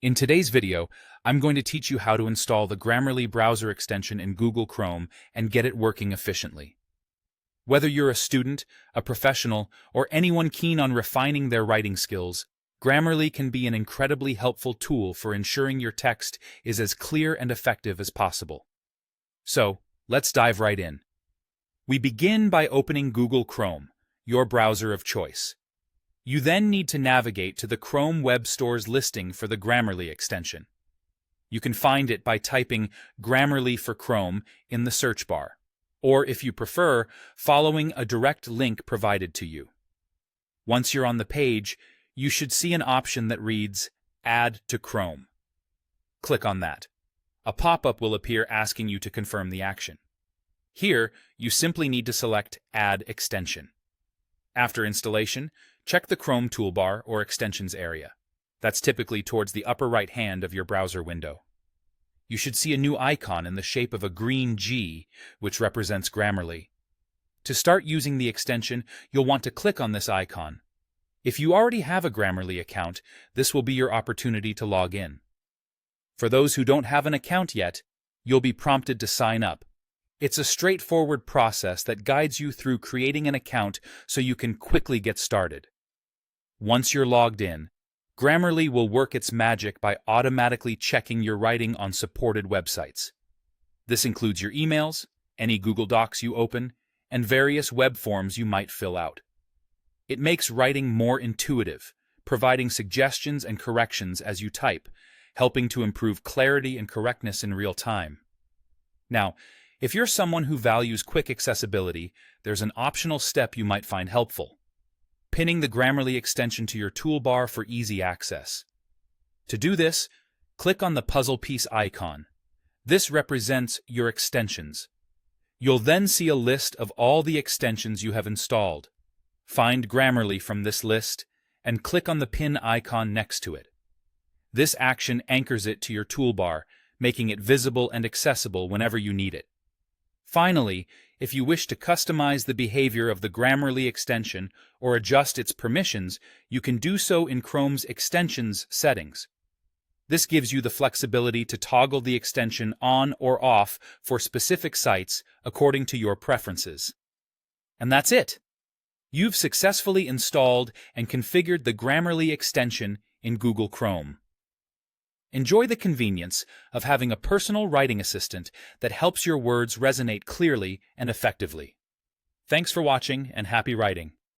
In today's video, I'm going to teach you how to install the Grammarly browser extension in Google Chrome and get it working efficiently. Whether you're a student, a professional, or anyone keen on refining their writing skills, Grammarly can be an incredibly helpful tool for ensuring your text is as clear and effective as possible. So, let's dive right in. We begin by opening Google Chrome, your browser of choice. You then need to navigate to the Chrome Web Store's listing for the Grammarly extension. You can find it by typing Grammarly for Chrome in the search bar, or if you prefer, following a direct link provided to you. Once you're on the page, you should see an option that reads Add to Chrome. Click on that. A pop-up will appear asking you to confirm the action. Here, you simply need to select Add Extension. After installation, check the Chrome toolbar or extensions area. That's typically towards the upper right hand of your browser window. You should see a new icon in the shape of a green G, which represents Grammarly. To start using the extension, you'll want to click on this icon. If you already have a Grammarly account, this will be your opportunity to log in. For those who don't have an account yet, you'll be prompted to sign up. It's a straightforward process that guides you through creating an account so you can quickly get started. Once you're logged in, Grammarly will work its magic by automatically checking your writing on supported websites. This includes your emails, any Google Docs you open, and various web forms you might fill out. It makes writing more intuitive, providing suggestions and corrections as you type, helping to improve clarity and correctness in real time. Now, if you're someone who values quick accessibility, there's an optional step you might find helpful: pinning the Grammarly extension to your toolbar for easy access. To do this, click on the puzzle piece icon. This represents your extensions. You'll then see a list of all the extensions you have installed. Find Grammarly from this list and click on the pin icon next to it. This action anchors it to your toolbar, making it visible and accessible whenever you need it. Finally, if you wish to customize the behavior of the Grammarly extension or adjust its permissions, you can do so in Chrome's Extensions settings. This gives you the flexibility to toggle the extension on or off for specific sites according to your preferences. And that's it! You've successfully installed and configured the Grammarly extension in Google Chrome. Enjoy the convenience of having a personal writing assistant that helps your words resonate clearly and effectively. Thanks for watching, and happy writing.